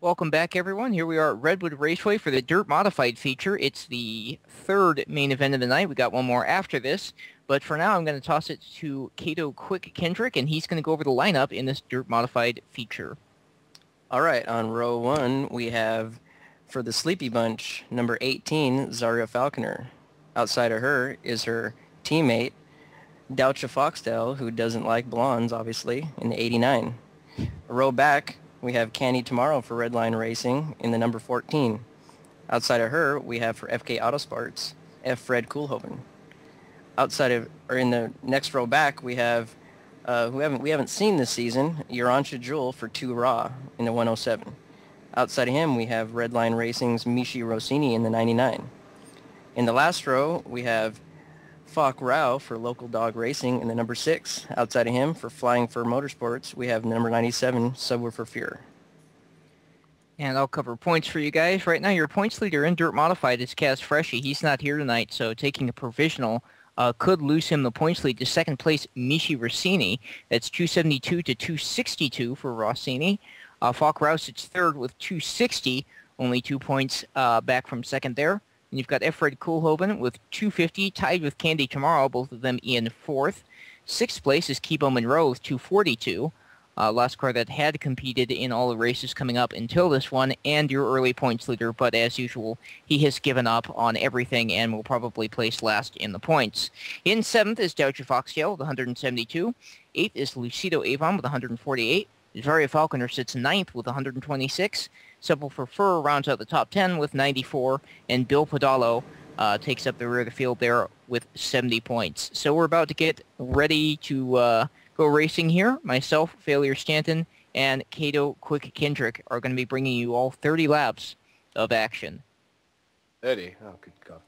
welcome back everyone. Here we are at Redwood Raceway for the Dirt Modified feature. It's the third main event of the night. We got one more after this, but for now I'm going to toss it to Kato Quick Kendrick, and he's going to go over the lineup in this Dirt Modified feature. All right, on row one, we have, for the Sleepy Bunch, number 18, Zaria Falconer. Outside of her is her teammate, Doucha Foxtail, who doesn't like blondes, obviously, in the 89. A row back, we have Candy Tomorrow for Redline Racing in the number 14. Outside of her, we have for FK Autosparts, F. Fred Coolhoven. In the next row back, we have who we haven't seen this season, Uransha Jewel for 2 Raw in the 107. Outside of him, we have Redline Racing's Mishi Rossini in the 99. In the last row, we have Falk Rao for Local Dog Racing in the number 6. Outside of him, for Flying Fur Motorsports, we have number 97, Subwoofer Fear. And I'll cover points for you guys. Right now, your points leader in Dirt Modified is Kaz Freshie. He's not here tonight, so taking a provisional could lose him the points lead to second place Mishi Rossini. That's 272 to 262 for Rossini. Falk Rao sits third with 260, only 2 points back from second there. And you've got F. Fred Coolhoven with 250, tied with Candy Tomorrow, both of them in fourth. Sixth place is Kibo Monroe with 242. Last car that had competed in all the races coming up until this one, and your early points leader, but as usual, he has given up on everything and will probably place last in the points. In seventh is Doucha Foxtail with 172. Eighth is Lucido Avon with 148. Zaria Falconer sits ninth with 126. Subwoofer Fur rounds out the top 10 with 94, and Bill Podalo takes up the rear of the field there with 70 points. So we're about to get ready to go racing here. Myself, Failure Stanton, and Kato Quick Kendrick are going to be bringing you all 30 laps of action. 30? Oh, good God.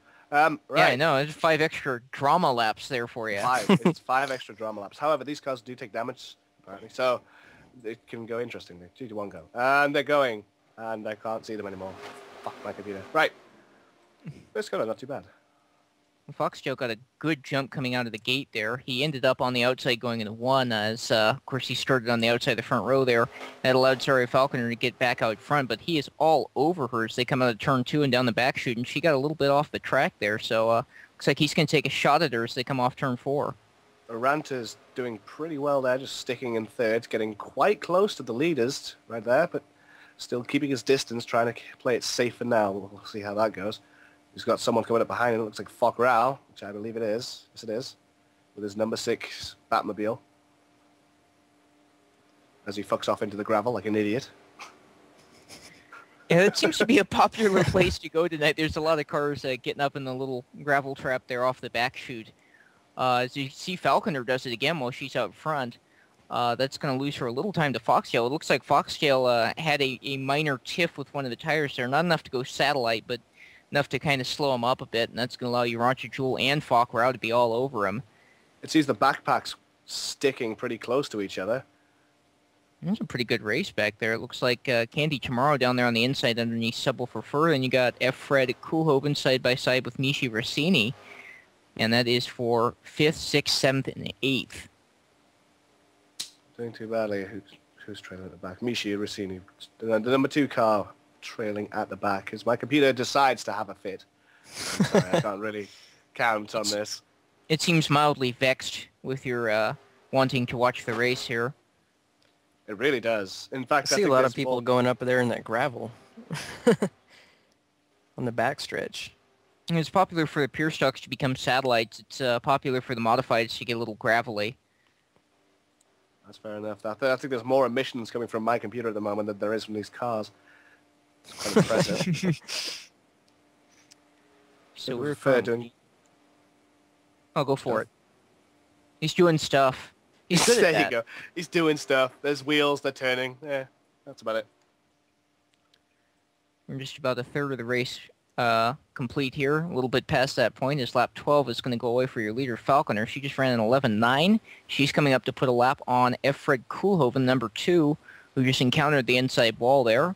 Right. Yeah, I know. There's 5 extra drama laps there for you. It's 5 extra drama laps. However, these cars do take damage, apparently, so it can go interestingly. 2 to 1 go. And they're going, and I can't see them anymore. Fuck my computer. Right. First go, not too bad. Foxtail got a good jump coming out of the gate there. He ended up on the outside going into 1 as, of course, he started on the outside of the front row there. That allowed Zaria Falconer to get back out front, but he is all over her as they come out of turn 2 and down the back chute, and she got a little bit off the track there, so looks like he's going to take a shot at her as they come off turn 4. Aranta's doing pretty well there, just sticking in third, getting quite close to the leaders right there, but still keeping his distance, trying to play it safe for now. We'll see how that goes. He's got someone coming up behind him. It looks like Falk Rao, which I believe it is. Yes, it is. With his number 6 Batmobile. As he fucks off into the gravel like an idiot. Yeah, it seems to be a popular place to go tonight. There's a lot of cars getting up in the little gravel trap there off the back chute. As you see, Falconer does it again while she's out front. That's going to lose her a little time to Foxtail. It looks like Foxtail had a minor tiff with one of the tires there. Not enough to go satellite, but enough to kind of slow him up a bit, and that's going to allow Uransha Jewel and Falk Rao to be all over him. It seems the backpacks sticking pretty close to each other. There's a pretty good race back there. It looks like Candy Tomorrow down there on the inside underneath Subwoofer Fur, and you got F. Fred Coolhoven side by side with Mishi Rossini, and that is for 5th, 6th, 7th, and 8th. Doing too badly. Who's trailing at the back? Mishi Rossini. The number 2 car trailing at the back as my computer decides to have a fit. I'm sorry, I can't really count on this. It seems mildly vexed with your wanting to watch the race here. It really does. In fact, I see a lot of people going up there in that gravel on the back stretch. It's popular for the pure stocks to become satellites. It's popular for the modifieds to get a little gravelly. That's fair enough. I think there's more emissions coming from my computer at the moment than there is from these cars. It's quite impressive. So we're doing... I'll go for it. He's doing stuff. He's good at that. There you go. He's doing stuff. There's wheels. They're turning. Yeah, that's about it. We're just about a third of the race complete here. A little bit past that point. This lap 12 is going to go away for your leader, Falconer. She just ran an 11.9. She's coming up to put a lap on F. Fred Coolhoven, number 2, who just encountered the inside wall there.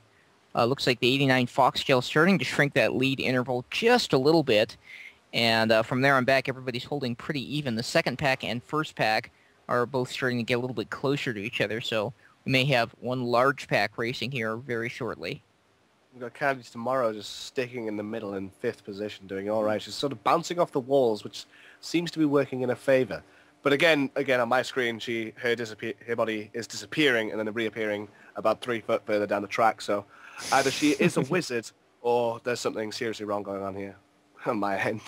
Looks like the 89 Foxtail starting to shrink that lead interval just a little bit. And from there on back, everybody's holding pretty even. The second pack and first pack are both starting to get a little bit closer to each other. So we may have one large pack racing here very shortly. We've got Candy Tomorrow just sticking in the middle in 5th position, doing all right. She's sort of bouncing off the walls, which seems to be working in her favour. But again, on my screen, her body is disappearing and then reappearing about 3 foot further down the track. So either she is a wizard or there's something seriously wrong going on here on my end.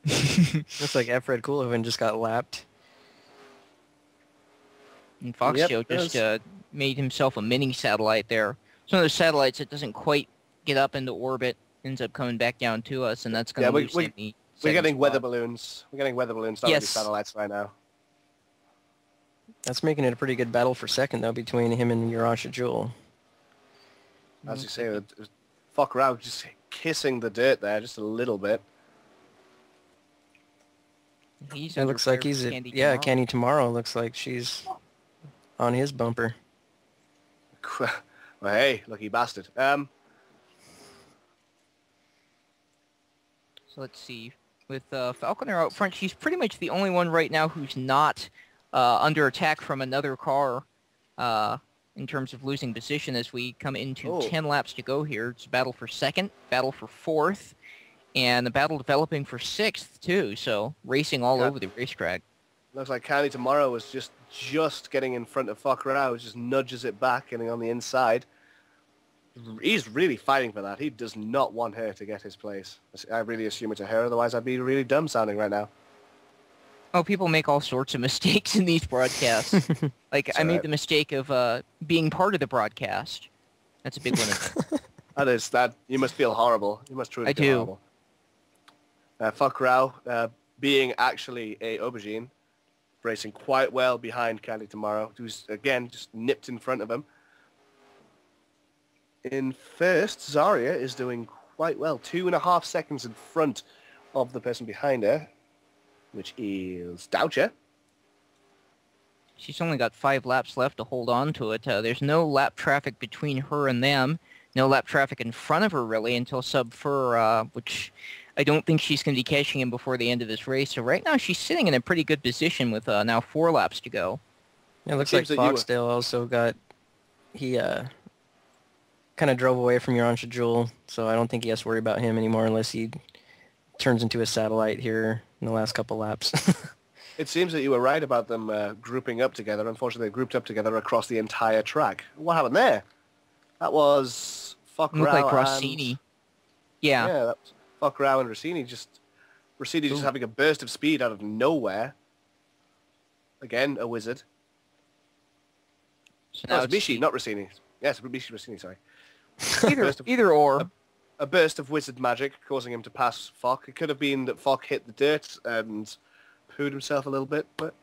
Looks like Efred Coolhoven just got lapped. And Foxtail just made himself a mini satellite there. It's one of those satellites that doesn't quite get up into orbit, ends up coming back down to us, and that's going to lose me. We're getting weather balloons. We're getting weather balloons, not really satellites right now. That's making it a pretty good battle for second, though, between him and Urasha Jewel. As you say, Fuck Rao just kissing the dirt there just a little bit. It looks like he's Candy Tomorrow looks like she's on his bumper. Well, hey, lucky bastard. So let's see. With Falconer out front, she's pretty much the only one right now who's not under attack from another car in terms of losing position as we come into 10 laps to go here. It's a battle for second, battle for fourth, and the battle developing for sixth, too. So racing all over the racetrack. Looks like Candy Tomorrow was just getting in front of Fuck Rao, just nudges it back, getting on the inside. He's really fighting for that. He does not want her to get his place. I really assume it's a her, otherwise I'd be really dumb sounding right now. Oh, people make all sorts of mistakes in these broadcasts. Like, I made the mistake of being part of the broadcast. That's a big one. That. You must feel horrible. You must truly feel horrible. Fuck Rao, being actually a aubergine, racing quite well behind Candy Tomorrow, who's, again, just nipped in front of him. In first, Zarya is doing quite well, 2.5 seconds in front of the person behind her, which is Doucher. She's only got 5 laps left to hold on to it. There's no lap traffic between her and them. No lap traffic in front of her, really, until sub-4, which I don't think she's going to be catching him before the end of this race. So right now she's sitting in a pretty good position with now 4 laps to go. Yeah, it looks like Foxdale also got... He kind of drove away from Urasha Jewel, so I don't think he has to worry about him anymore unless he turns into a satellite here in the last couple laps. It seems that you were right about them grouping up together. Unfortunately, they grouped up together across the entire track. What happened there? That was Fuck Rao looked like Rossini. Yeah, that was Fuck Rao and Rossini just having a burst of speed out of nowhere. Again, a wizard. So that was Mishi, not Rossini. Yes, Mishi, Rossini, sorry. Either or. A burst of wizard magic causing him to pass Fock. It could have been that Fock hit the dirt and pooed himself a little bit, but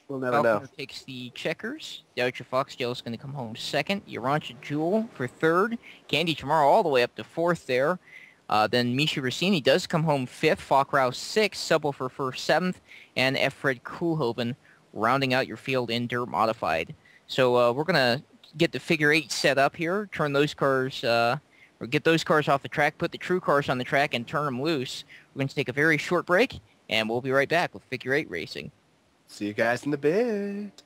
we'll never know. Takes the checkers. Doucher Foxtail is going to come home second. Urasha Jewel for third. Candy Tomorrow all the way up to fourth there. Then Mishi Rossini does come home fifth. Fuck Rao sixth. Subwoofer for seventh. And Efred Coolhoven rounding out your field in Dirt Modified. So we're going to get the figure 8 set up here. Turn those cars... or get those cars off the track, put the true cars on the track, and turn them loose. We're going to take a very short break, and we'll be right back with Figure 8 Racing. See you guys in a bit.